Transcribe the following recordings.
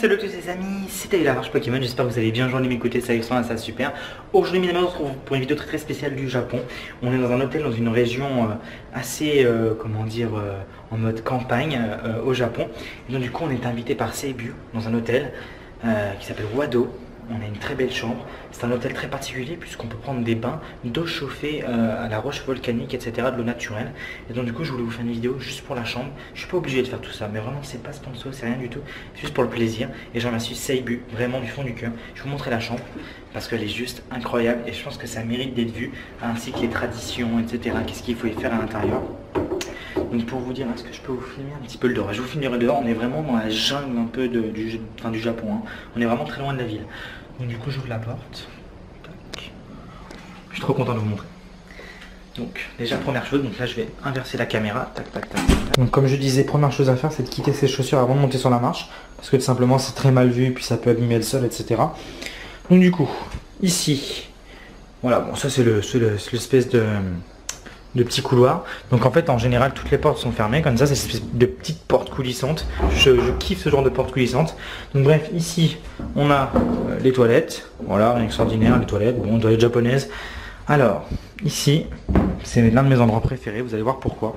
Salut à tous les amis, c'était la Varche Pokémon, j'espère que vous allez bien, joindre m'écouter, ça Alexandre, ça super. Aujourd'hui, mes amis, on se retrouve pour une vidéo très spéciale du Japon. On est dans un hôtel, dans une région assez, comment dire, en mode campagne au Japon. Et donc du coup, on est invité par Seibu dans un hôtel qui s'appelle Wado. On a une très belle chambre. C'est un hôtel très particulier puisqu'on peut prendre des bains d'eau chauffée à la roche volcanique, etc. de l'eau naturelle. Et donc du coup je voulais vous faire une vidéo juste pour la chambre. Je suis pas obligé de faire tout ça, mais vraiment c'est pas sponsor, c'est rien du tout. C'est juste pour le plaisir. Et j'en remercie Seibu, vraiment du fond du cœur. Je vais vous montrer la chambre parce qu'elle est juste incroyable et je pense que ça mérite d'être vu, ainsi que les traditions, etc. Qu'est-ce qu'il faut y faire à l'intérieur. Donc pour vous dire, est-ce que je peux vous filmer un petit peu le dehors? Je vous filmerai dehors, on est vraiment dans la jungle un peu du Japon, hein. On est vraiment très loin de la ville. Donc du coup j'ouvre la porte. Tac. Je suis trop content de vous montrer. Donc déjà première chose, donc là je vais inverser la caméra. Tac tac tac. Donc comme je disais, première chose à faire c'est de quitter ses chaussures avant de monter sur la marche. Parce que tout simplement c'est très mal vu, puis ça peut abîmer le sol, etc. Donc du coup, ici, voilà, bon ça c'est l'espèce de petits couloirs. Donc en fait en général toutes les portes sont fermées comme ça, c'est une espèce de petites portes coulissantes. Je kiffe ce genre de portes coulissantes. Donc bref, ici on a les toilettes, voilà, rien d'extraordinaire, les toilettes, bon, toilettes japonaises. Alors ici c'est l'un de mes endroits préférés, vous allez voir pourquoi.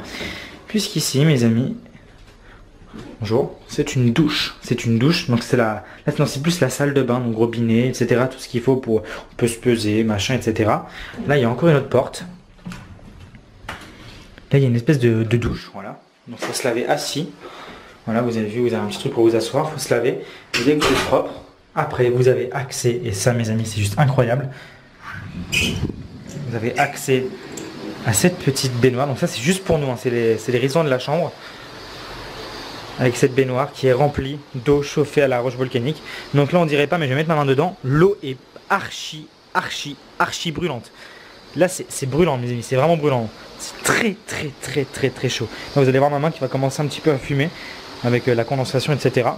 Puisqu'ici mes amis, bonjour, c'est une douche. C'est une douche, donc c'est là non, c'est plus la salle de bain, donc robinet, etc. Tout ce qu'il faut pour, on peut se peser, machin, etc. Là il y a encore une autre porte. Là il y a une espèce de douche, voilà. Donc il faut se laver assis. Voilà, vous avez vu, vous avez un petit truc pour vous asseoir, il faut se laver. Et dès que vous êtes propre, après vous avez accès, et ça mes amis c'est juste incroyable. Vous avez accès à cette petite baignoire. Donc ça c'est juste pour nous, hein. C'est les raisons de la chambre. Avec cette baignoire qui est remplie d'eau chauffée à la roche volcanique. Donc là on dirait pas, mais je vais mettre ma main dedans. L'eau est archi brûlante. Là c'est brûlant mes amis, c'est vraiment brûlant. C'est très chaud. Là, vous allez voir ma main qui va commencer un petit peu à fumer avec la condensation, etc.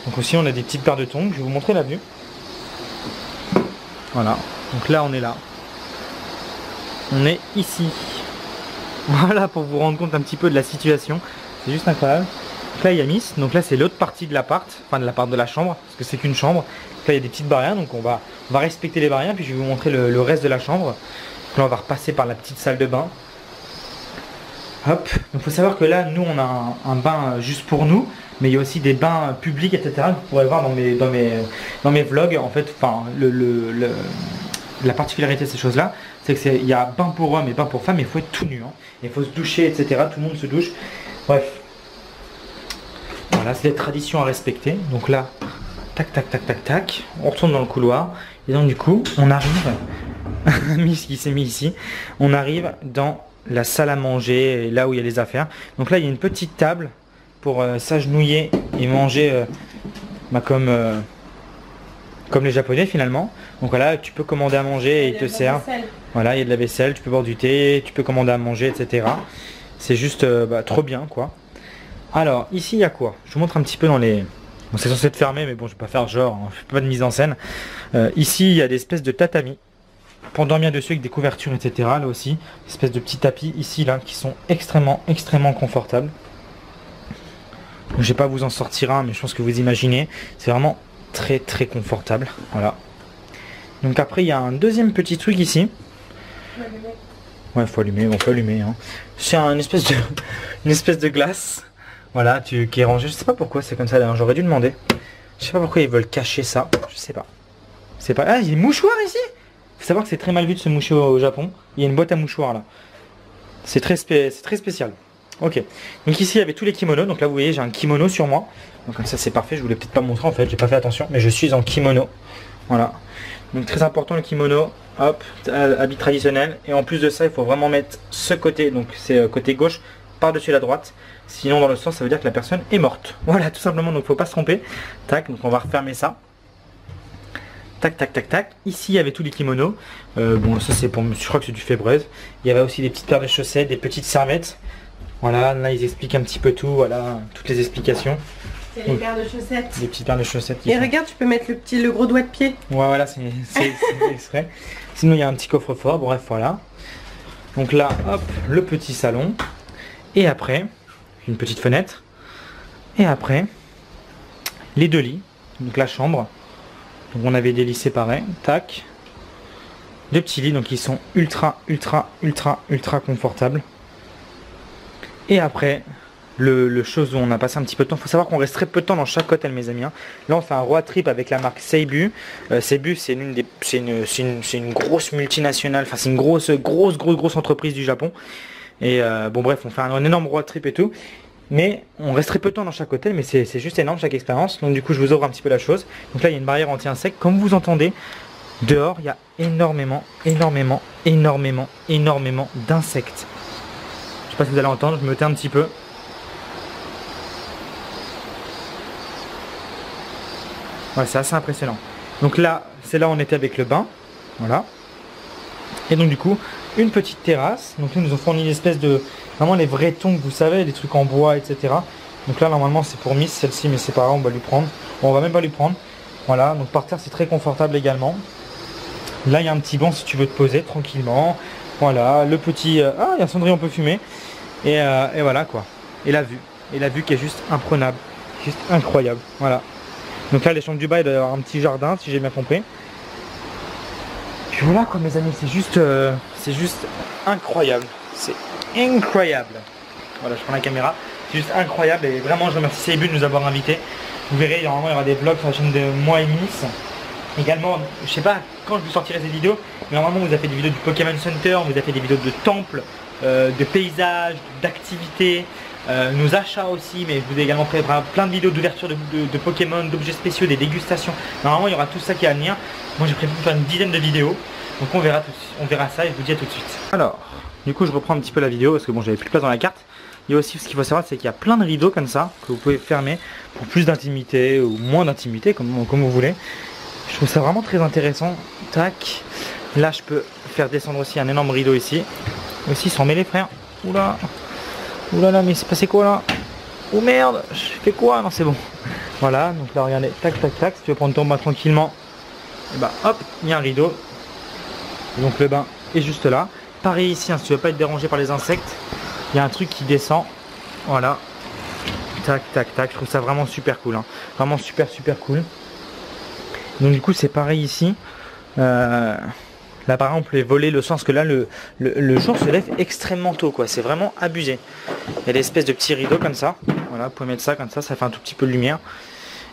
Donc aussi on a des petites paires de tongs, je vais vous montrer la vue. Voilà, donc là on est là. On est ici. Voilà pour vous rendre compte un petit peu de la situation. C'est juste incroyable. Donc là il y a Miss, donc là c'est l'autre partie de l'appart, enfin de l'appart de la chambre, parce que c'est qu'une chambre. Donc là il y a des petites barrières, donc on va respecter les barrières, puis je vais vous montrer le reste de la chambre. Donc là on va repasser par la petite salle de bain. Hop, donc il faut savoir que là nous on a un bain juste pour nous, mais il y a aussi des bains publics, etc. que vous pourrez voir dans mes vlogs. En fait, enfin la particularité de ces choses là, c'est que il y a bain pour hommes et bain pour femmes, il faut être tout nu, hein. Il faut se doucher, etc. Tout le monde se douche. Bref. Voilà, c'est des traditions à respecter. Donc là, tac tac tac tac tac, on retourne dans le couloir. Et donc du coup, on arrive, Miss qui s'est mis ici, on arrive dans la salle à manger, là où il y a les affaires. Donc là il y a une petite table pour s'agenouiller et manger comme les japonais finalement. Donc voilà, tu peux commander à manger et ils te servent. Voilà, il y a de la vaisselle, tu peux boire du thé, tu peux commander à manger, etc. C'est juste trop bien quoi. Alors ici il y a quoi? Je vous montre un petit peu dans les... Bon, c'est censé être fermé mais bon je vais pas faire genre, hein, je fais pas de mise en scène. Ici il y a des espèces de tatamis pour dormir dessus avec des couvertures, etc. Là aussi, espèce de petits tapis ici là qui sont extrêmement confortables. Je vais pas vous en sortir un, mais je pense que vous imaginez, c'est vraiment très confortable. Voilà. Donc après il y a un deuxième petit truc ici. Ouais, faut allumer, on peut allumer. Hein. C'est une espèce de glace. Voilà, qui est rangée. Je sais pas pourquoi c'est comme ça. D'ailleurs, j'aurais dû demander. Je sais pas pourquoi ils veulent cacher ça. Je sais pas. C'est pas. Ah, il y a des mouchoirs ici. Faut savoir que c'est très mal vu de se moucher au Japon. Il y a une boîte à mouchoirs là. C'est très spécial. Ok. Donc ici il y avait tous les kimonos. Donc là vous voyez j'ai un kimono sur moi. Donc comme ça c'est parfait. Je voulais peut-être pas montrer en fait. J'ai pas fait attention. Mais je suis en kimono. Voilà. Donc très important le kimono. Hop. Habit traditionnel. Et en plus de ça il faut vraiment mettre ce côté. Donc c'est côté gauche par-dessus la droite. Sinon dans le sens ça veut dire que la personne est morte. Voilà tout simplement. Donc faut pas se tromper. Tac. Donc on va refermer ça. Tac tac tac tac. Ici il y avait tous les kimonos. Bon ça c'est pour, je crois que c'est du Febreze. Il y avait aussi des petites paires de chaussettes, des petites serviettes. Voilà, là ils expliquent un petit peu tout, voilà, toutes les explications. C'est les paires de chaussettes. Les petites paires de chaussettes. Et regarde, tu peux mettre le gros doigt de pied. Ouais voilà, c'est exprès. Sinon il y a un petit coffre-fort, bref voilà. Donc là, hop, le petit salon. Et après, une petite fenêtre. Et après, les deux lits. donc la chambre. Donc on avait des lits séparés, tac. 2 petits lits, donc ils sont ultra confortables. Et après, le chose où on a passé un petit peu de temps, il faut savoir qu'on reste très peu de temps dans chaque hôtel, mes amis. Hein. Là on fait un road trip avec la marque Seibu. Seibu c'est une grosse multinationale, enfin c'est une grosse entreprise du Japon. Et bon bref, on fait un énorme road trip et tout. Mais on reste très peu de temps dans chaque hôtel, mais c'est juste énorme chaque expérience. Donc du coup je vous ouvre un petit peu la chose. Donc là il y a une barrière anti-insectes. Comme vous entendez, dehors il y a énormément d'insectes. Je sais pas si vous allez entendre, je me tais un petit peu. Ouais, c'est assez impressionnant. Donc là, c'est là où on était avec le bain. Voilà. Et donc du coup, une petite terrasse. Donc là, ils nous ont fourni une espèce de... Vraiment les vrais tongs, vous savez, les trucs en bois, etc. Donc là, normalement, c'est pour Miss, celle-ci, mais c'est pas grave, on va lui prendre. Bon, on va même pas lui prendre. Voilà, donc par terre, c'est très confortable également. Là, il y a un petit banc si tu veux te poser tranquillement. Voilà, le petit... Ah, il y a un cendrier, on peut fumer. Et voilà, quoi. Et la vue. Et la vue qui est juste imprenable. Juste incroyable. Voilà. Donc là, les chambres du bas, il doit y avoir un petit jardin, si j'ai bien compris. Puis voilà, quoi, mes amis. C'est juste incroyable. C'est incroyable. Voilà, je prends la caméra. C'est juste incroyable. Et vraiment, je remercie Seibu de nous avoir invités. Vous verrez, normalement, il y aura des vlogs sur la chaîne de moi et Miss. Également, je sais pas quand je vous sortirai ces vidéos, mais normalement, vous avez fait des vidéos du Pokémon Center, vous avez fait des vidéos de temples, de paysages, d'activités. Nos achats aussi, mais je vous ai également préparé plein de vidéos d'ouverture de Pokémon, d'objets spéciaux, des dégustations. Normalement il y aura tout ça qui est à venir. Moi j'ai prévu de faire une dizaine de vidéos. Donc on verra ça et je vous dis à tout de suite. Alors, du coup je reprends un petit peu la vidéo parce que bon j'avais plus de place dans la carte. Il y a aussi ce qu'il faut savoir, c'est qu'il y a plein de rideaux comme ça que vous pouvez fermer pour plus d'intimité ou moins d'intimité comme vous voulez. Je trouve ça vraiment très intéressant. Tac. Là je peux faire descendre aussi un énorme rideau ici. Aussi sans mêler frère. Oula. Ouh là là, mais c'est passé quoi là? Oh merde, je fais quoi? Non, c'est bon. Voilà, donc là regardez, tac tac tac, si tu veux prendre ton bain tranquillement, et bah hop, il y a un rideau. Donc le bain est juste là. Pareil ici, hein, si tu veux pas être dérangé par les insectes, il y a un truc qui descend. Voilà. Tac tac tac, je trouve ça vraiment super cool. Hein. Vraiment super cool. Donc du coup c'est pareil ici. Là par exemple on peut voler le sens que là le jour se lève extrêmement tôt quoi, c'est vraiment abusé. Il y a des espèces de petits rideaux comme ça, voilà, vous pouvez mettre ça comme ça fait un tout petit peu de lumière.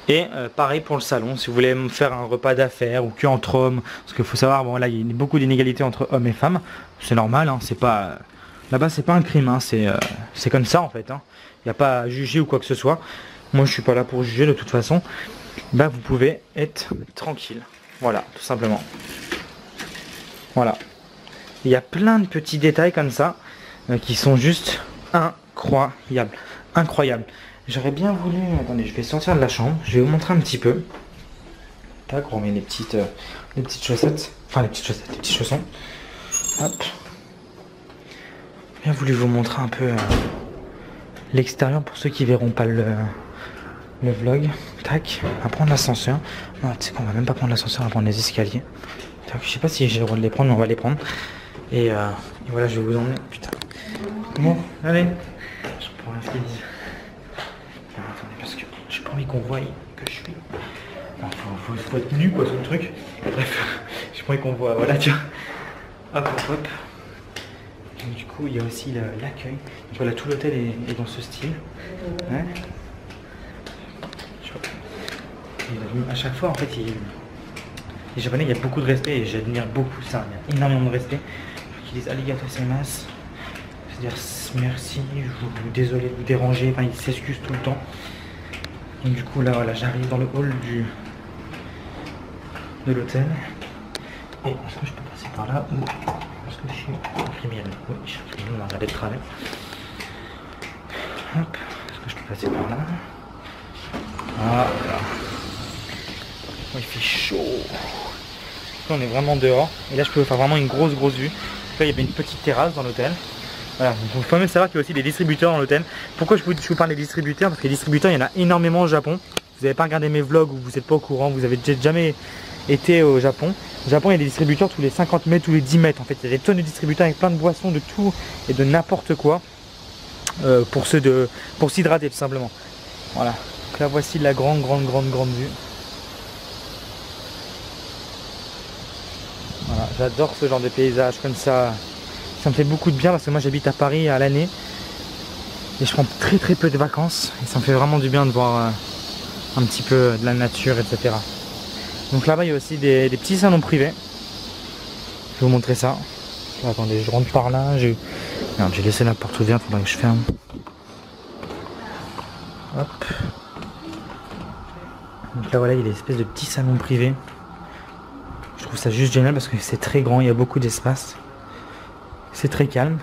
Et pareil pour le salon, si vous voulez me faire un repas d'affaires ou que entre hommes, parce qu'il faut savoir, bon là il y a beaucoup d'inégalités entre hommes et femmes, c'est normal, hein, c'est pas... Là-bas c'est pas un crime, hein, c'est comme ça en fait, hein. Il n'y a pas à juger ou quoi que ce soit. Moi je suis pas là pour juger de toute façon. Bah vous pouvez être tranquille, voilà, tout simplement. Voilà. Il y a plein de petits détails comme ça qui sont juste incroyables. Incroyables. J'aurais bien voulu... Attendez, je vais sortir de la chambre. Je vais vous montrer un petit peu. Tac, on remet les petites chaussettes. Enfin, les petites chaussettes, les petits chaussons. Hop. J'ai bien voulu vous montrer un peu l'extérieur pour ceux qui verront pas le vlog. Tac, on va prendre l'ascenseur. Non, tu sais qu'on va même pas prendre l'ascenseur, on va prendre les escaliers. Je sais pas si j'ai le droit de les prendre, mais on va les prendre. Et voilà, je vais vous emmener. Putain. Bon, allez. Je prends un escalier. Attendez, parce que j'ai pas envie qu'on voie que je suis. Non, faut être nu quoi, sur le truc. Bref, j'ai pas envie qu'on voit. Voilà, tiens. Hop, hop, hop. Et du coup, il y a aussi l'accueil. Voilà, tout l'hôtel est dans ce style. Ouais. À chaque fois, en fait, les Japonais, il y a beaucoup de respect et j'admire beaucoup ça. Il y a énormément de respect. Ils disent arigato gozaimasu. C'est-à-dire merci, désolé de vous déranger. Enfin, ils s'excusent tout le temps. Donc du coup, là, voilà, j'arrive dans le hall de l'hôtel. Et est-ce que je peux passer par là ou est-ce que je suis infirmière? Oui, je suis infirmière, on va regarder le travail. Hop, est-ce que je peux passer par là? Voilà. Oh, il fait chaud. Là, on est vraiment dehors. Et là, je peux faire vraiment une grosse vue. Là, il y avait une petite terrasse dans l'hôtel. Voilà, il faut même savoir qu'il y a aussi des distributeurs dans l'hôtel. Pourquoi je vous parle des distributeurs? Parce que les distributeurs, il y en a énormément au Japon. Vous n'avez pas regardé mes vlogs ou vous n'êtes pas au courant, vous avez jamais été au Japon. Au Japon, il y a des distributeurs tous les 50 mètres, tous les 10 mètres. En fait, il y a des tonnes de distributeurs avec plein de boissons, de tout et de n'importe quoi. Pour s'hydrater tout simplement. Voilà. Donc là, voici la grande vue. J'adore ce genre de paysage comme ça. Ça me fait beaucoup de bien parce que moi j'habite à Paris à l'année. Et je prends très peu de vacances. Et ça me fait vraiment du bien de voir un petit peu de la nature, etc. Donc là-bas il y a aussi des petits salons privés. Je vais vous montrer ça. Attendez, je rentre par là. Merde, j'ai laissé la porte ouverte, faudrait que je ferme. Hop. Donc là voilà, il y a des espèces de petits salons privés. Je trouve ça juste génial parce que c'est très grand, il y a beaucoup d'espace. C'est très calme.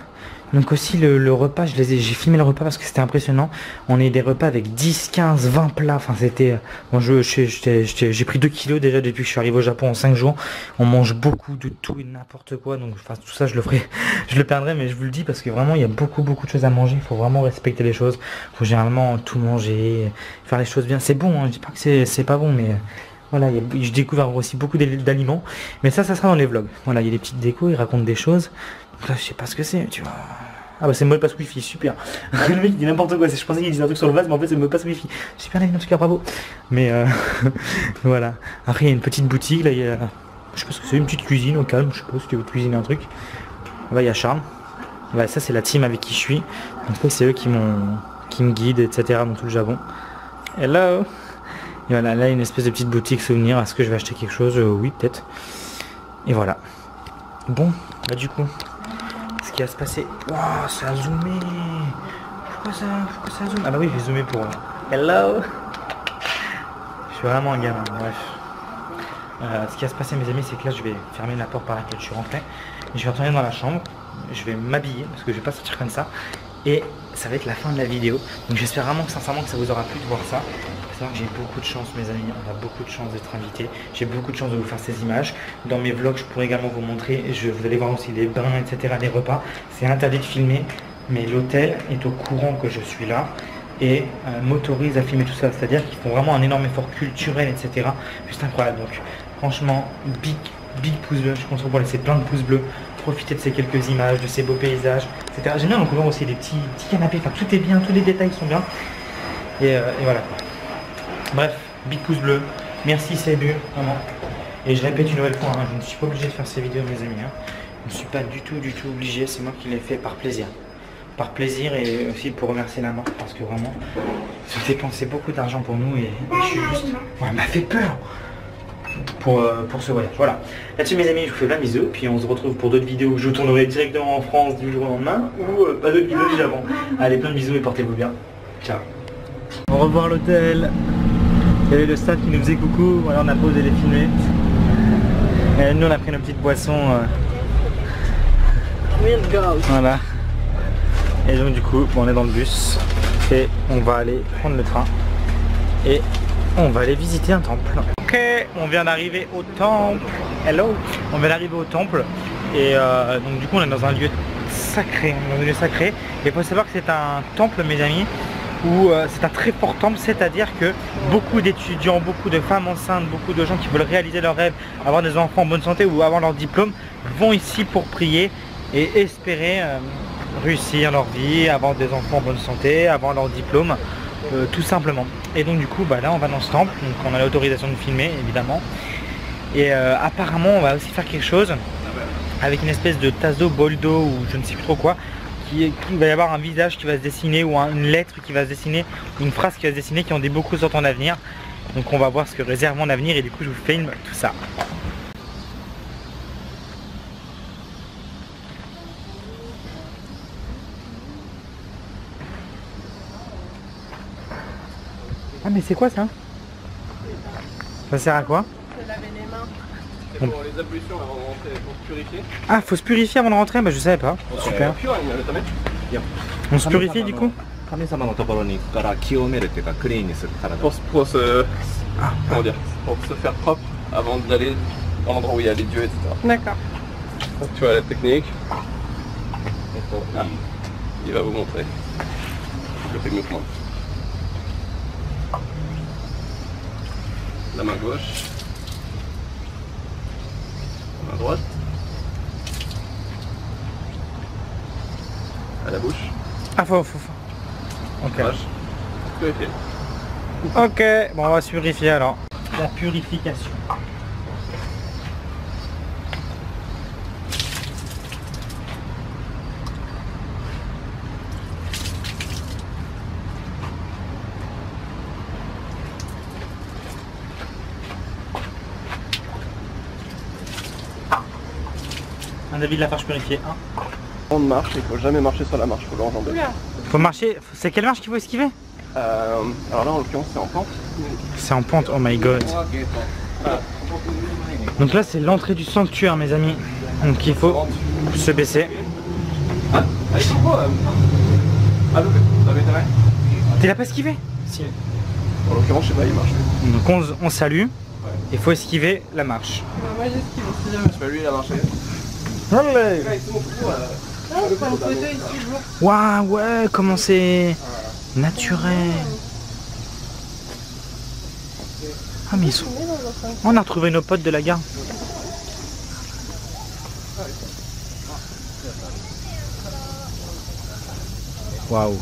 Donc aussi le repas, j'ai filmé le repas parce que c'était impressionnant. On a eu des repas avec 10, 15, 20 plats. Enfin c'était... Bon, j'ai pris 2 kilos déjà depuis que je suis arrivé au Japon en 5 jours. On mange beaucoup de tout et n'importe quoi. Donc enfin, tout ça je le ferai, je le perdrai, mais je vous le dis parce que vraiment il y a beaucoup de choses à manger. Il faut vraiment respecter les choses. Il faut généralement tout manger, faire les choses bien. C'est bon, hein. Je dis pas que c'est pas bon, mais... Voilà, je découvre aussi beaucoup d'aliments. Mais ça sera dans les vlogs. Voilà, il y a des petites décos, ils racontent des choses. Là, je sais pas ce que c'est, tu vois. Ah bah c'est le mot de passe wifi, super. Le mec il dit n'importe quoi, je pensais qu'il disait un truc sur le vase, mais en fait c'est le mot de passe wifi. Super là, en tout cas bravo. Mais voilà. Après il y a une petite boutique, là il y a... Je sais pas ce que c'est, une petite cuisine au calme, je sais pas si tu veux cuisiner un truc. Là il y a Charles. Voilà, ça c'est la team avec qui je suis. En tout cas c'est eux qui me guident, etc. dans tout le Japon. Hello. Et voilà, là une espèce de petite boutique souvenir. Est-ce que je vais acheter quelque chose? Oui, peut-être. Et voilà. Bon, bah du coup, ce qui va se passer... Waouh, ça a zoomé. Pourquoi ça zoome? Ah bah oui, j'ai zoomé pour... Hello. Je suis vraiment un gamin, bref. Ce qui va se passer, mes amis, c'est que là, je vais fermer la porte par laquelle je suis rentré. Je vais retourner dans la chambre. Je vais m'habiller, parce que je vais pas sortir comme ça. Et ça va être la fin de la vidéo. Donc j'espère vraiment que sincèrement que ça vous aura plu de voir ça. C'est vrai que j'ai beaucoup de chance, mes amis. On a beaucoup de chance d'être invité. J'ai beaucoup de chance de vous faire ces images. Dans mes vlogs, je pourrais également vous montrer. Vous allez voir aussi les bains, etc. Les repas. C'est interdit de filmer. Mais l'hôtel est au courant que je suis là. Et m'autorise à filmer tout ça. C'est-à-dire qu'ils font vraiment un énorme effort culturel, etc. Juste incroyable. Donc franchement, big pouce bleu. Je compte sur vous pour laisser plein de pouces bleus. Profiter de ces quelques images, de ces beaux paysages, etc. J'aime bien découvrir aussi des petits canapés, enfin tout est bien, tous les détails sont bien. Et voilà. Bref, big pouce bleu, merci Sébu, vraiment. Et je répète une nouvelle fois, hein, je ne suis pas obligé de faire ces vidéos mes amis. Hein. Je ne suis pas du tout obligé, c'est moi qui l'ai fait par plaisir. Par plaisir et aussi pour remercier la marque parce que vraiment, ils ont dépensé beaucoup d'argent pour nous et je suis juste... Ouais, elle m'a fait peur pour ce voyage. Voilà. Là-dessus mes amis, je vous fais plein de bisous. Puis on se retrouve pour d'autres vidéos où je tournerai directement en France du jour au lendemain ou pas d'autres vidéos du Japon. Allez, plein de bisous et portez-vous bien. Ciao. Au revoir l'hôtel. Il y avait le staff qui nous faisait coucou. Voilà, on a posé les filmer. Et nous on a pris nos petites boissons. Voilà. Et donc du coup, bon, on est dans le bus et on va aller prendre le train et on va aller visiter un temple. Ok, on vient d'arriver au temple. Hello. On vient d'arriver au temple et donc du coup on est dans un lieu sacré. On est dans un lieu sacré. Et il faut savoir que c'est un temple, mes amis, où c'est un très fort temple, c'est-à-dire que beaucoup d'étudiants, beaucoup de femmes enceintes, beaucoup de gens qui veulent réaliser leurs rêves, avoir des enfants en bonne santé ou avoir leur diplôme, vont ici pour prier et espérer réussir leur vie, avoir des enfants en bonne santé, avoir leur diplôme, tout simplement. Et donc du coup bah, là on va dans ce temple, donc on a l'autorisation de filmer évidemment. Et apparemment on va aussi faire quelque chose avec une espèce de tasse d'eau, bol d'eau ou je ne sais plus trop quoi, qui va y avoir un visage qui va se dessiner ou une lettre qui va se dessiner, une phrase qui va se dessiner qui en dit beaucoup sur ton avenir. Donc on va voir ce que réserve mon avenir et du coup je vous filme tout ça. Ah mais c'est quoi ça? Ça sert à quoi? Se laver les mains. C'est pour les ablutions avant de rentrer, pour se purifier. Ah, faut se purifier avant de rentrer? Bah je savais pas. Super. On se purifie du coup? Pour se... Comment dire, pour se faire propre avant d'aller dans l'endroit où il y a les dieux, etc. D'accord. Donc tu vois la technique. Il va vous montrer. Je le fais mieux que moi. La main gauche. La main droite. À la bouche. Ah faut. Ok. Purifier. Ok, bon on va se purifier alors. La purification. Un avis de la marche purifiée. On marche, il faut jamais marcher sur la marche, faut l'enjamber. Faut marcher. C'est quelle marche qu'il faut esquiver? Alors là en l'occurrence c'est en pente. C'est en pente, oh my god. Donc là c'est l'entrée du sanctuaire mes amis. Donc il faut se baisser. Tu l'as pas esquivé? Si. En l'occurrence je sais pas, il marche. Donc on salue. Il faut esquiver la marche. Moi j'esquive si jamais. Je fais lui il a marché. Allez. Ah, on prend une photo ici, je vois. Waouh ouais, comment c'est naturel. Ah mais ils sont... On a retrouvé nos potes de la gare. Waouh,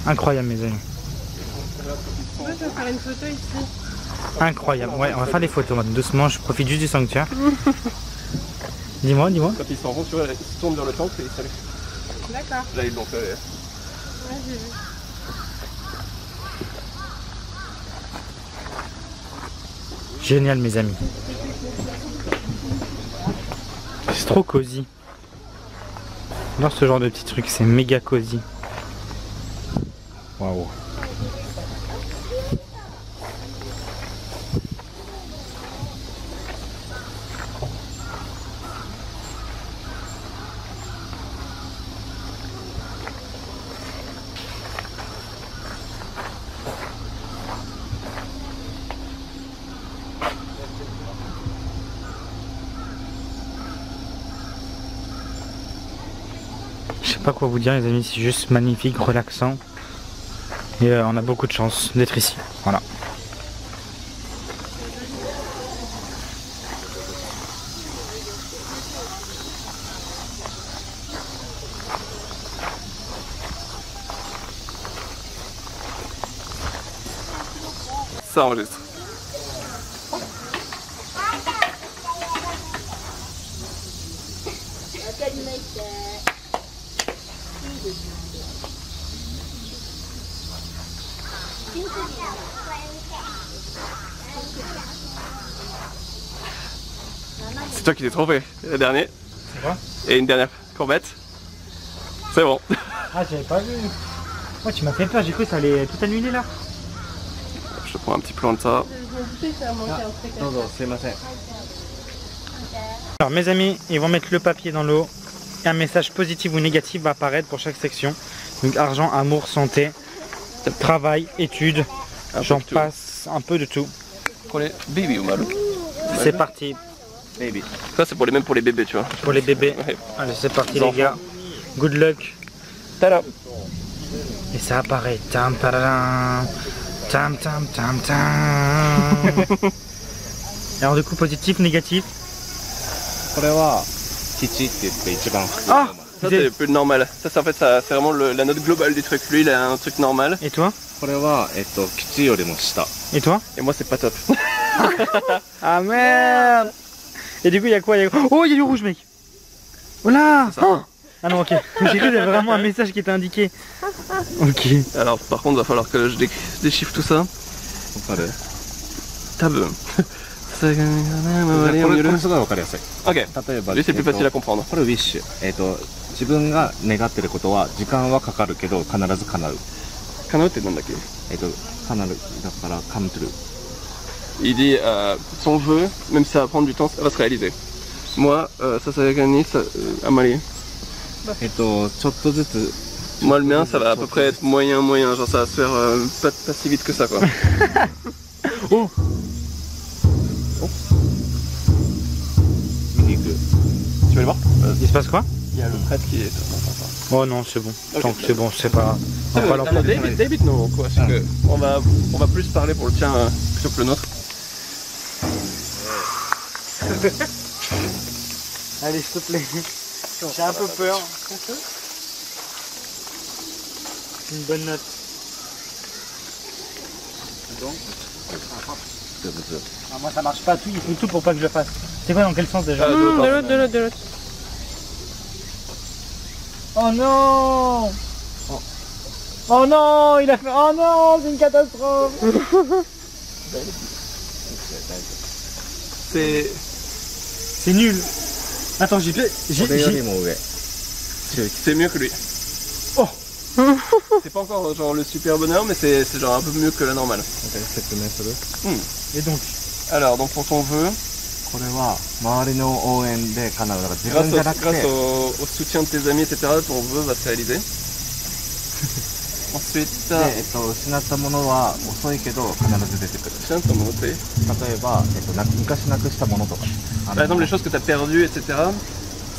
incroyable mes amis. Ouais, je vais faire une photo ici. Incroyable, ouais on va faire des photos moi. Doucement, je profite juste du sanctuaire. Dis-moi. Quand ils s'en vont, tu vois, ils se tournent vers le temple et ils saluent. D'accord. Là ils l'ont fait. Ouais, j'ai vu. Génial mes amis. C'est trop cosy. J'adore ce genre de petits trucs, c'est méga cosy. Waouh. Je sais pas quoi vous dire les amis, c'est juste magnifique, relaxant. Et on a beaucoup de chance d'être ici. Voilà. Ça enregistre. C'est toi qui t'es trompé, le dernier. C'est quoi? Et une dernière courbette. C'est bon. Ah j'avais pas vu. Ouais tu m'as fait peur, j'ai cru que ça allait tout annuler là. Je te prends un petit plan de ça. Je me doutais que ça manquait un truc. Alors mes amis, ils vont mettre le papier dans l'eau. Et un message positif ou négatif va apparaître pour chaque section. Donc argent, amour, santé, travail, études, j'en passe un peu de tout. Pour les baby ou mal. C'est parti Baby. Ça c'est pour les, même pour les bébés tu vois. pour les bébés. Ouais. Allez c'est parti Les les enfants. gars. Good luck. Tada. Et ça apparaît. Tam tadadam. Tam tam tam tam. Alors du coup positif, négatif. これは吉って言って一番 Ah Ça c'est le plus normal. Ça c'est en fait ça, c'est vraiment la note globale du truc. Lui il a un truc normal. Et toi? これは吉よりも下 Et toi? Et moi c'est pas top. Ah merde. Et du coup il y a quoi? Oh il y a du rouge mec. Oh là oh ah non ok. J'ai cru qu'il y avait vraiment un message qui était indiqué. Ok. Alors par contre va falloir que je déchiffre tout ça. わかる多分。これすごいわかりやすい Ok. 例えば Lui c'est plus facile à comprendre. これウィッシュ自分が願ってることは時間はかかるけど必ず叶う Kanao t'es dans laquelle? 必ずだから come true Il dit son vœu, même si ça va prendre du temps, ça va se réaliser. Moi, ça s'est gagné, Amalie. ちょっとずつ Moi le mien ça va à peu près être moyen, genre ça va se faire pas si vite que ça quoi. Oh 見に行く Tu veux le voir? il se passe quoi? Il y a le prêtre qui est... Oh non c'est bon. Ok. Tant que c'est bon c'est pas grave. On va pas l'emporter. David non quoi, parce que on va plus parler pour le tien plutôt que le nôtre. Allez s'il te plaît. J'ai un peu peur. C'est une bonne note. Ah, moi ça marche pas tout, ils font tout pour pas que je le fasse. C'est quoi dans quel sens déjà? De l'autre, de l'autre, de l'autre. Oh non! Oh non, il a fait... Oh non, c'est une catastrophe! C'est... C'est nul. Attends, j'ai... 俺よりも上。 C'est mieux que lui. Oh. C'est pas encore genre le super bonheur, mais c'est genre un peu mieux que la normale. Et donc Alors, donc pour ton vœu, これは周りの応援で叶う。だから自分じゃなくて grâce au soutien de tes amis, etc., ton vœu va se réaliser. Ensuite, で、失ったものは遅いけど必ず出てくる。 tiens, ton moté. 例えば、昔なくしたものとか。 Par exemple, les choses que tu as perdues, etc.,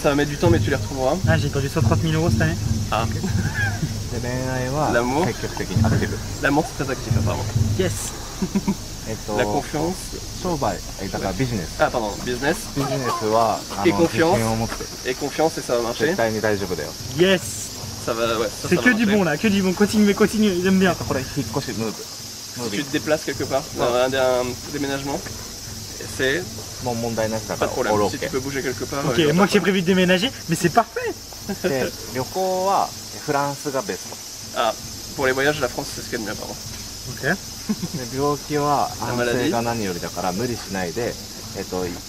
ça va mettre du temps, mais tu les retrouveras. Ah, j'ai perdu 130 000 euros cette année. Ah. で、恋愛は L'amour 積極的にアクティブ。 L'amour, c'est très actif, apparemment. Yes. La confiance. 商売、だからビジネス。 Ah, pardon, business. ビジネスはEt confiance. 自信を持って Et confiance, et ça va marcher. 絶対に大丈夫だよ。 Yes. Ça va, ouais. Ça C'est va que du marcher. bon là, que du bon. Continue, continue, j'aime bien. これ引っ越しムーブ。ムーSi ビ tu ー te déplaces quelque part, dans un déménagement, et c'est もう問題なしだか pas de らオール problème. オ Si ッケ tu peux bouger quelque part. Ok, y a moi pas qui de ai prévu de déménager, mais c'est parfait. ー。で、旅行はフランスがベス problème. Ah, pour les voyages, la France, c'est ce qu'il y a de mieux, pardon. Ok. ト。で、病気は安静が何よりだから無理しないで、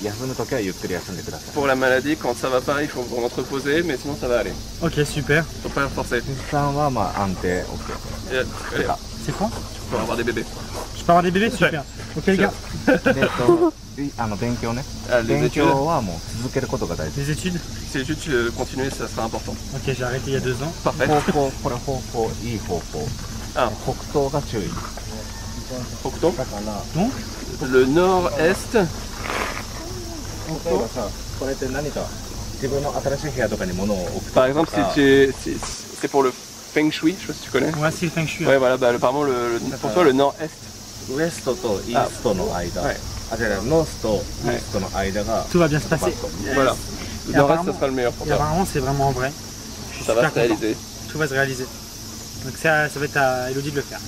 休むときはゆっくり休んでください。 Pour la maladie, quand ça va pas, il faut vraiment te reposer, mais sinon ça va aller. Ok, super. Faut pas forcer. 出産はまあ安定 OK。 Et, allez, C'est quoi? pour avoir des bébés. Je peux avoir des bébés? Super. Ok les gars. で、勉強ね。 Ah, les 勉 études, 強はもう続けることが大事。 Les études? si les études, tu continues, ça sera important. Ok, j'ai arrêté il y a 2 ans. Parfait. 方向、これ方向、いい方向。あ北東が注意。 Octo. だから、 Le nord-est. 例えばさ、これって何か自分の新しい部屋とかに物を置くと Par exemple, c'est pour le feng shui, je sais pas si tu connais. Ouais, c'est le feng shui. Ouais, voilà, bah, apparemment, pour toi, le nord-est. ウエストとイーストの間、はいあ、じゃあノースとイーストの間が、 Tout va bien se passer. Voilà. Le Et nord-est, apparemment- ça sera le meilleur pour Et toi. apparemment, c'est vraiment vrai. Je suis Ça va super se content. réaliser. Tout va se réaliser. Donc ça va être à Elodie de le faire.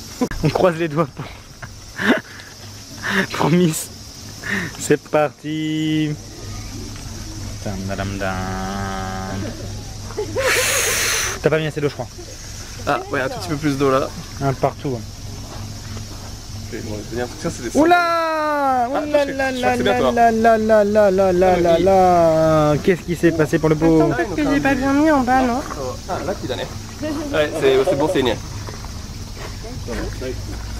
On croise les doigts pour... pour Miss. C'est parti. Dam, dam, dam. T'as pas mis assez d'eau, je crois. Ah, ouais, un tout petit peu plus d'eau là. Un partout. Je vais venir. Ça, c'est des Oula! Ah, je crois que c'est bien toi. là là là là là là là là. Qu'est-ce qui s'est passé pour le beau? Attends, parce que j'ai pas bien mis en bas, non? Ah, là, qui donné. Ouais, c'est bon signe.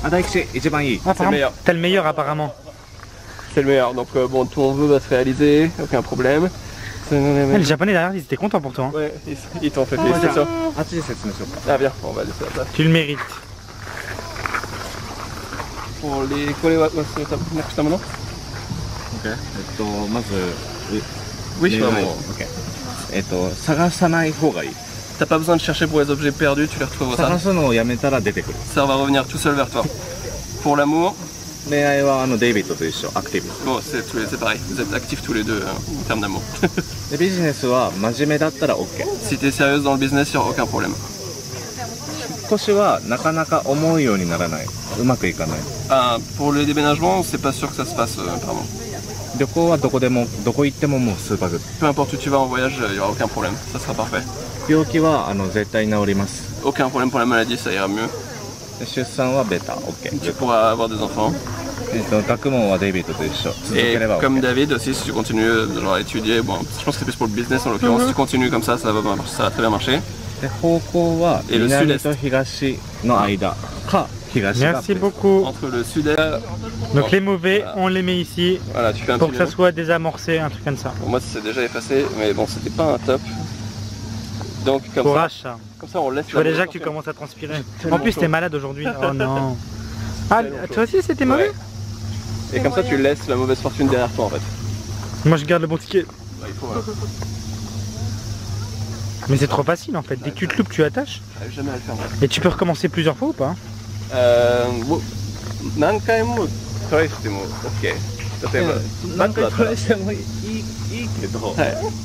あ、大吉一番いい。 Apparemment, meilleur. T'as le meilleur apparemment. C'est le meilleur. Donc, bon, ton vœu va se réaliser, aucun problème. Les japonais derrière ils étaient contents pour toi. Hein. Ouais, ils t'ont fait félicitations. あっちで説明しようか。 Ah, bien, on va laisser ça. Tu le mérites. Pour les collés, ouais, c'est ta maintenant. OK。まず、 Oui, je suis 恋愛 vraiment. OK。探さない方がいい。 T'as pas besoin de chercher pour les objets perdus, tu les retrouveras. 探すのをやめたら出てくる。 Ça va revenir tout seul vers toi. Pour l'amour, 恋愛はデイビッドと一緒、アクティブ。 bon, c'est pareil. Vous êtes actifs tous les deux en termes d'amour. で、ビジネスは真面目だったら OK。 Si t'es sérieuse dans le business, il n'y aura aucun problème. 引っ越しはなかなか思うようにならない。うまくいかない。 Ah, pour le déménagement, c'est pas sûr que ça se passe, apparemment. 旅行はどこ行ってももうスーパーグッ Peu importe où tu vas en voyage, il n'y aura aucun problème. Ça sera parfait. ド。病気は絶対治ります。 Aucun problème pour la maladie, ça ira mieux. で出産はベタ、OK。 Tu pourras avoir des enfants. 学問はデイビッドと一緒。続け Et れば comme OK。 David aussi, si tu continues genre, à étudier, bon, je pense que c'est plus pour le business en l'occurrence, si tu continues comme ça, ça va très bien marcher. で方向はえル南と東の間か東が Merci beaucoup. Entre le sud-est, Donc les mauvais, on les met ici voilà, tu fais un pour petit que ça mélange. soit désamorcé, un truc comme ça. Pour moi, c'est déjà effacé, mais bon, c'était pas un top. Donc, Courage ça. comme ça on laisse Je vois la déjà mauvaise que tu fortune. commences à transpirer. Tellement En plus chaud. t'es malade aujourd'hui. Oh non. Ah Tellement toi aussi c'était mauvais? Ouais. Et comme ça, tu laisses la mauvaise fortune derrière toi en fait. Moi je garde le bon ticket. Ouais, il faut, Mais c'est trop facile en fait. Dès que tu te loupes tu attaches. j'arrive jamais à le faire moi. Et tu peux recommencer plusieurs fois ou pas? 何回もトライしても OK。例えば、何回トライ1してもいいけど、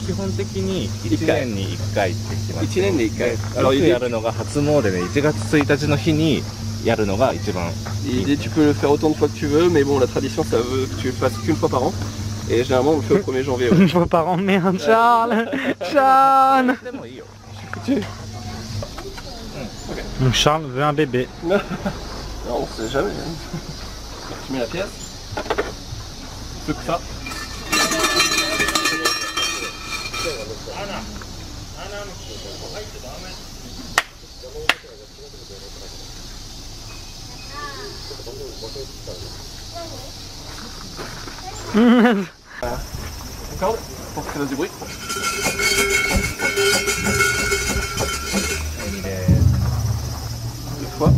基本的に1年に1回って決まってる。年で1回。よ Alors く il やるのが初詣で1月1日の日にやるのが一番。 dit tu peux le faire autant de fois que tu veux, mais bon, la tradition ça veut que tu le fasses qu'une fois par an. Et généralement, on le fait au 1er janvier. Ouais. Une fois par an, merde Charles. Charles. でもいいよ。 Donc Charles veut un bébé. Non, on sait jamais. Hein. Tu mets la pièce. Plus que ça. Corde pour que ça fasse du bruit. Deux fois.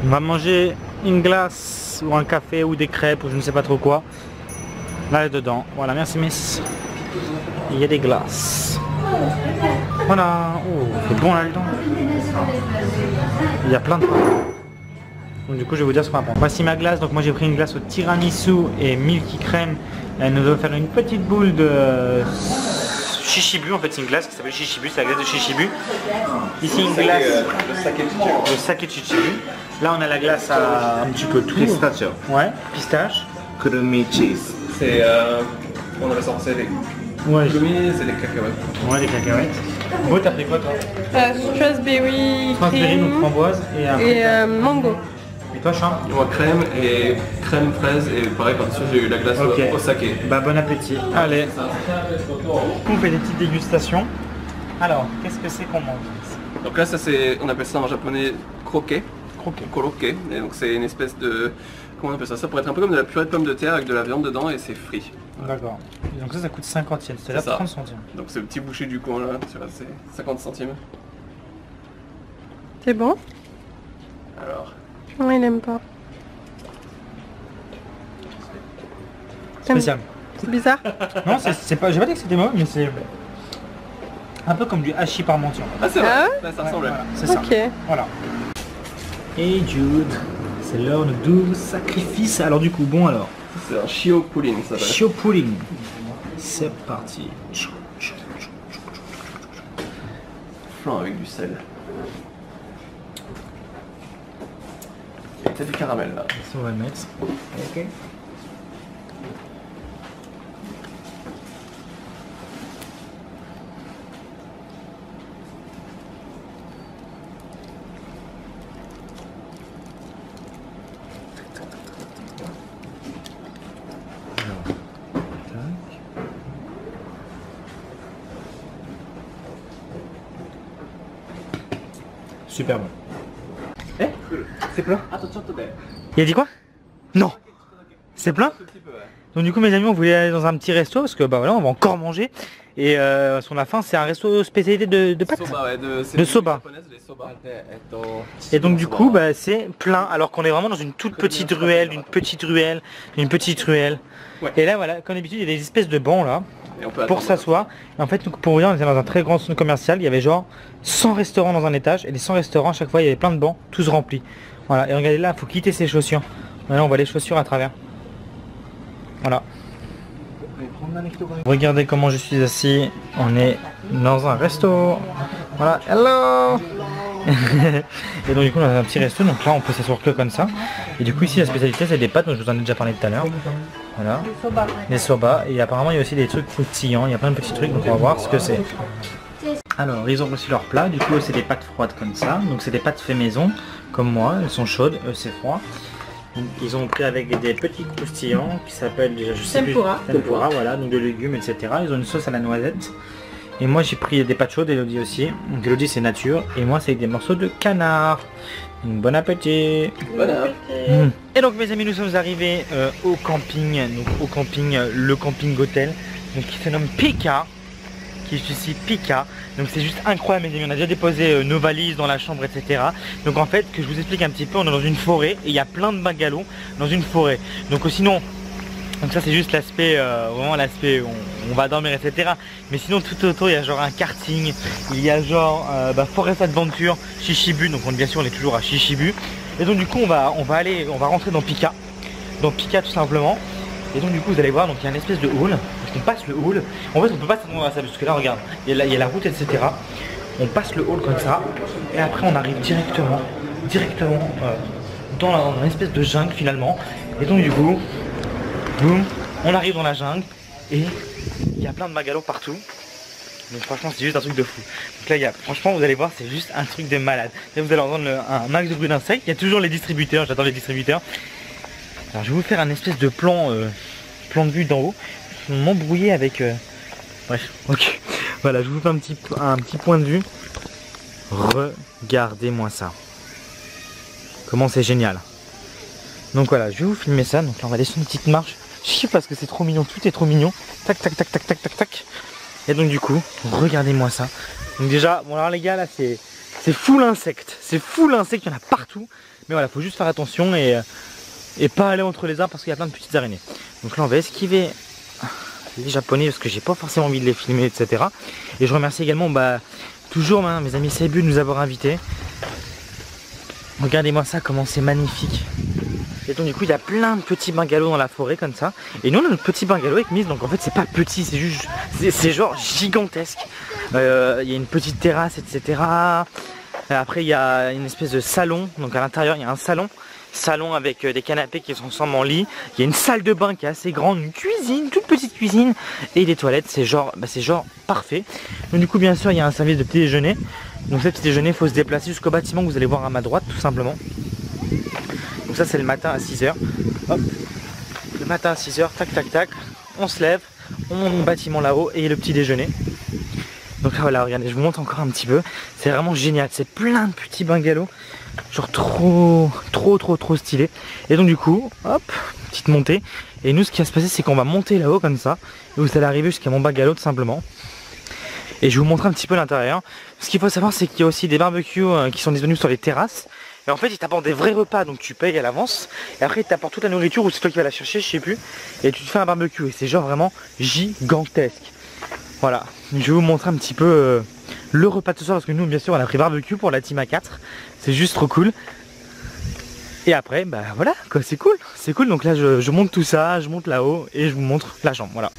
On va manger une glace ou un café ou des crêpes ou je ne sais pas trop quoi. Là dedans. Voilà, merci Miss. Il y a des glaces. Voilà. Oh, c'est bon là dedans. Il y a plein de trucs. Donc du coup je vais vous dire ce qu'on va prendre. Voici ma glace. Donc moi j'ai pris une glace au tiramisu et milky crème. Elle nous doit faire une petite boule de Shishibu. En fait c'est une glace qui s'appelle Shishibu. C'est la glace de Shishibu. Ici une glace de sake Shishibu. Là on a la glace à un petit peu tout. Pistachio. Ouais, pistache. Kurumi cheese. C'est on avait sorti les Ouais, c'est les cacahuètes. ouais, des cacahuètes. Beau, t'as pris quoi toi? Strawberry, Strawberry, donc framboise et un et mango. Et toi Charles? Moi crème et crème fraise et pareil par-dessus j'ai eu la glace Ok. au saké. Bah bon appétit. Allez. On fait des petites dégustations. Alors, qu'est-ce que c'est qu'on mange? Donc là ça c'est, on appelle ça en japonais croquet. Croquet. Korokke. Et donc c'est une espèce de, comment on appelle ça? Ça pourrait être un peu comme de la purée de pommes de terre avec de la viande dedans et c'est frit. D'accord. Donc ça coûte 50 yens, c'est-à-dire C'est ça. 30 centimes. Donc ce petit bouchée du coin là, tu vois, c'est 50 centimes. C'est bon? Alors, Non, il aime pas. T'aimes- Spécial. C'est bizarre. Non, c'est pas. J'ai pas dit que c'était mauvais, mais c'est un peu comme du hachis parmentier. ah c'est vrai, Ah ouais, ça ressemble. Voilà, c'est ça. Ok. Voilà. Et Jude, c'est l'heure du sacrifice. Alors du coup, bon alors. C'est un shio pudding ça s'appelle. Shio pudding. C'est parti. Flan avec du sel. Et t'as du caramel là. Ça on va le mettre. Ok. Super bon. Eh? C'est plein? Il a dit quoi? Non. C'est plein? Donc du coup mes amis on voulait aller dans un petit resto parce que bah voilà on va encore manger. Et sur la fin c'est un resto spécialité de pâtes. Soba, ouais, De soba. Les soba. Et donc du coup bah c'est plein alors qu'on est vraiment dans une toute petite ruelle, une petite ruelle. Ouais. Et là voilà, comme d'habitude il y a des espèces de bancs là. Et on peut Pour attendre. s'asseoir. Et en fait, donc, pour vous dire, on était dans un très grand centre commercial. Il y avait genre 100 restaurants dans un étage. Et les 100 restaurants, à chaque fois, il y avait plein de bancs, tous remplis. Voilà. Et regardez là, il faut quitter ses chaussures. Voilà, on voit les chaussures à travers. Voilà. Regardez comment je suis assis. On est dans un resto. Voilà. Hello. Et donc du coup, on a un petit resto. Donc là, on peut s'asseoir que comme ça. Et du coup, ici, la spécialité, c'est des pâtes. Donc je vous en ai déjà parlé tout à l'heure. Voilà. Les soba. Et apparemment il y a aussi des trucs croustillants, il y a plein de petits trucs donc on va voir ce que c'est. Alors ils ont reçu leur plat, du coup c'est des pâtes froides comme ça, donc c'est des pâtes fait maison, comme moi, elles sont chaudes, c'est froid. Donc, ils ont pris avec des petits croustillants qui s'appellent déjà, je sais Tempura. plus, tempura, voilà, donc de légumes etc. Ils ont une sauce à la noisette. Et moi j'ai pris des pâtes chaudes, Elodie aussi, donc Elodie c'est nature, et moi c'est avec des morceaux de canard. Donc, bon appétit. Voilà. Et donc mes amis nous sommes arrivés au camping, donc au camping, le camping hôtel, donc qui se nomme Pika, qui est ici Pika. Donc c'est juste incroyable mes amis, on a déjà déposé nos valises dans la chambre etc. Donc en fait que je vous explique un petit peu, on est dans une forêt et il y a plein de bungalows dans une forêt. Donc sinon, donc ça c'est juste l'aspect, vraiment l'aspect on va dormir etc. Mais sinon tout autour il y a genre un karting, il y a genre Forest Adventure, Shishibu, donc bien sûr on est toujours à Shishibu. Et donc du coup on va rentrer dans Pika tout simplement. Et donc du coup vous allez voir, donc il y a une espèce de hall, donc on passe le hall, en fait on peut pas s'attendre à ça parce que là regarde, il y a la route etc. On passe le hall comme ça, et après on arrive directement dans une espèce de jungle finalement, Et donc du coup, boum, on arrive dans la jungle et il y a plein de bungalows partout. Donc franchement c'est juste un truc de fou. Donc là franchement vous allez voir, c'est juste un truc de malade. Là vous allez entendre un max de bruit d'insectes. Il y a toujours les distributeurs, j'attends les distributeurs. Alors je vais vous faire un espèce de plan de vue d'en haut. M'embrouiller avec... Bref, ok. Voilà, je vous fais un petit point de vue. Regardez-moi ça. Comment c'est génial. Donc voilà, je vais vous filmer ça. Donc là on va descendre une petite marche. Je sais parce que c'est trop mignon, tout est trop mignon. Tac, tac, tac, tac, tac, tac, tac. Et donc du coup, regardez-moi ça. Donc déjà, bon alors les gars là c'est full insectes. C'est full insectes, il y en a partout. Mais voilà, faut juste faire attention et pas aller entre les arbres parce qu'il y a plein de petites araignées. Donc là on va esquiver les japonais parce que j'ai pas forcément envie de les filmer, etc. Et je remercie également toujours mes amis Seibu de nous avoir invités. Regardez-moi ça, comment c'est magnifique. Et donc du coup il y a plein de petits bungalows dans la forêt comme ça. Et nous on a notre petit bungalow avec Miss, donc en fait c'est pas petit, c'est juste, c'est genre gigantesque. Il y a une petite terrasse, etc. Après il y a une espèce de salon, donc à l'intérieur il y a un salon avec des canapés qui sont ensemble en lit. Il y a une salle de bain qui est assez grande, une cuisine, toute petite cuisine et des toilettes, c'est genre parfait. Donc du coup bien sûr il y a un service de petit déjeuner. Donc ce petit déjeuner il faut se déplacer jusqu'au bâtiment que vous allez voir à ma droite tout simplement. Donc ça c'est le matin à 6h. Hop. Le matin à 6h, tac tac tac, on se lève, on monte au bâtiment là-haut et le petit déjeuner. Donc là voilà, regardez, je vous montre encore un petit peu. C'est vraiment génial, c'est plein de petits bungalows. Genre trop stylé. Et donc du coup, hop, petite montée. Et nous ce qui va se passer c'est qu'on va monter là-haut comme ça. Et vous allez arriver jusqu'à mon bungalow tout simplement. Et je vais vous montrer un petit peu l'intérieur. Ce qu'il faut savoir c'est qu'il y a aussi des barbecues qui sont disponibles sur les terrasses. Et en fait ils t'apportent des vrais repas, donc tu payes à l'avance. Et après ils t'apportent toute la nourriture ou c'est toi qui vas la chercher, je sais plus. Et tu te fais un barbecue et c'est genre vraiment gigantesque. Voilà, je vais vous montrer un petit peu le repas de ce soir parce que nous bien sûr on a pris barbecue pour la team A4. C'est juste trop cool. Et après bah voilà quoi, c'est cool. Donc là je monte tout ça, je monte là-haut et je vous montre la chambre, voilà.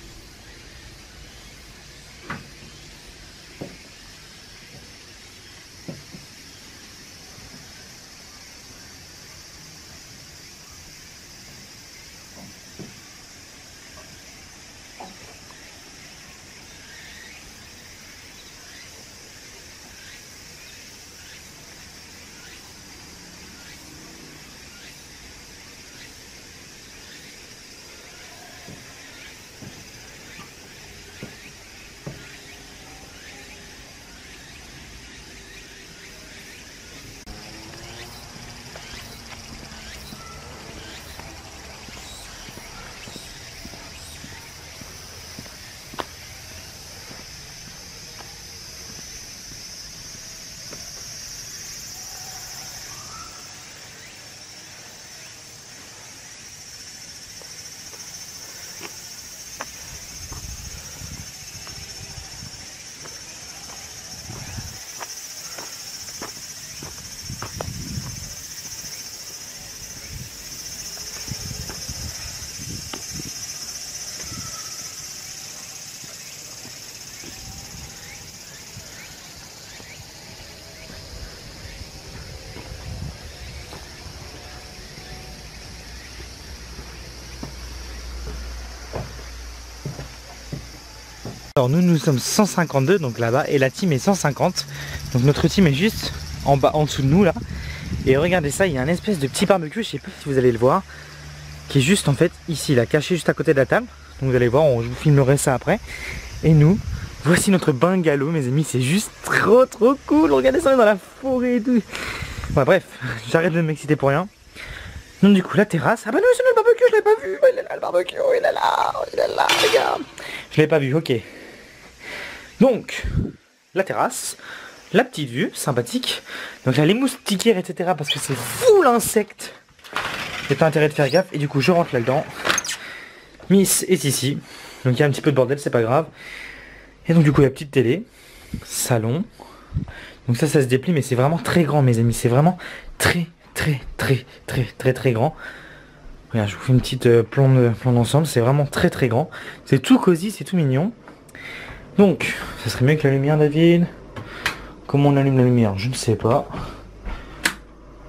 Alors nous sommes 152 donc là-bas et la team est 150. Donc notre team est juste en bas, en dessous de nous là. Et regardez ça, il y a un espèce de petit barbecue, je sais pas si vous allez le voir, qui est juste en fait ici, là, caché juste à côté de la table. Donc vous allez voir, je vous filmerai ça après. Et nous, voici notre bungalow mes amis, c'est juste trop cool. Regardez ça, on est dans la forêt et tout. Ouais, bref, j'arrête de m'exciter pour rien. Donc du coup la terrasse, ah bah non c'est le barbecue, je l'ai pas vu, il est là le barbecue, il est là, regarde. Je l'ai pas vu, ok. Donc, la terrasse, la petite vue, sympathique. Donc là, les moustiquaires, etc. parce que c'est full insectes. Et t'as intérêt de faire gaffe. Et du coup, je rentre là-dedans. Miss est ici. Donc il y a un petit peu de bordel, c'est pas grave. Et donc du coup, il y a petite télé. Salon. Donc ça se déplie, mais c'est vraiment très grand, mes amis. C'est vraiment très grand. Regarde, je vous fais une petite plan d'ensemble. C'est vraiment très grand. C'est tout cosy, c'est tout mignon. Donc, ça serait mieux que la lumière, David. Comment on allume la lumière? Je ne sais pas.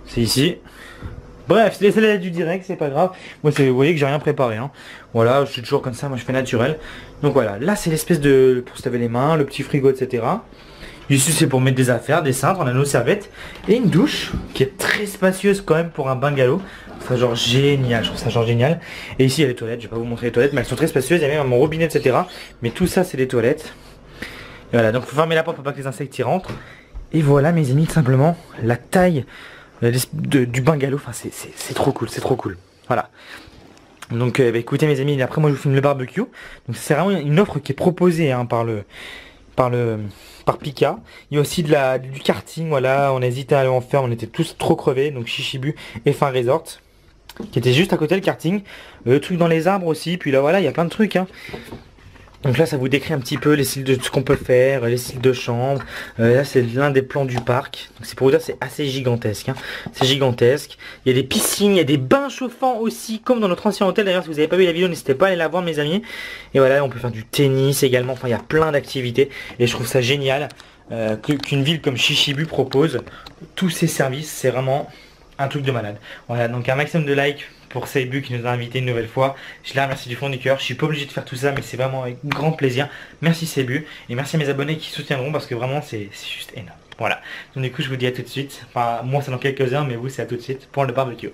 C'est ici. Bref, c'est les salades du direct, c'est pas grave. Moi, vous voyez que j'ai rien préparé. Hein. Voilà, je suis toujours comme ça, moi je fais naturel. Donc voilà, là c'est l'espèce de... pour se laver les mains, le petit frigo, etc. Ici c'est pour mettre des affaires, des cintres, on a nos serviettes. Et une douche qui est très spacieuse quand même pour un bungalow. Ça genre génial, je trouve ça genre génial. Et ici il y a les toilettes, je vais pas vous montrer les toilettes, mais elles sont très spacieuses, il y a même mon robinet, etc. Mais tout ça c'est les toilettes. Et voilà, donc faut fermer la porte pour pas que les insectes y rentrent. Et voilà mes amis, tout simplement, la taille du bungalow, enfin c'est trop cool, c'est trop cool. Voilà. Donc bah, écoutez mes amis, après moi je vous filme le barbecue. Donc c'est vraiment une offre qui est proposée hein, par Pika. Il y a aussi du karting, voilà, on hésitait à aller en faire, on était tous trop crevés, donc Shishibu et Fin Resort, qui était juste à côté le karting. Le truc dans les arbres aussi, puis là voilà, il y a plein de trucs. Hein. Donc là ça vous décrit un petit peu les styles de ce qu'on peut faire, les styles de chambre. Là c'est l'un des plans du parc. Donc c'est pour vous dire c'est assez gigantesque. Hein. C'est gigantesque. Il y a des piscines, il y a des bains chauffants aussi, comme dans notre ancien hôtel. D'ailleurs si vous n'avez pas vu la vidéo, n'hésitez pas à aller la voir mes amis. Et voilà, on peut faire du tennis également. Enfin il y a plein d'activités. Et je trouve ça génial qu'une ville comme Shishibu propose tous ces services. C'est vraiment un truc de malade. Voilà, donc un maximum de likes pour Seibu qui nous a invités une nouvelle fois. Je la remercie du fond du cœur. Je suis pas obligé de faire tout ça, mais c'est vraiment avec grand plaisir. Merci Seibu et merci à mes abonnés qui soutiendront parce que vraiment c'est juste énorme. Voilà. Donc du coup je vous dis à tout de suite. Enfin moi c'est dans quelques heures, mais vous c'est à tout de suite pour le barbecue.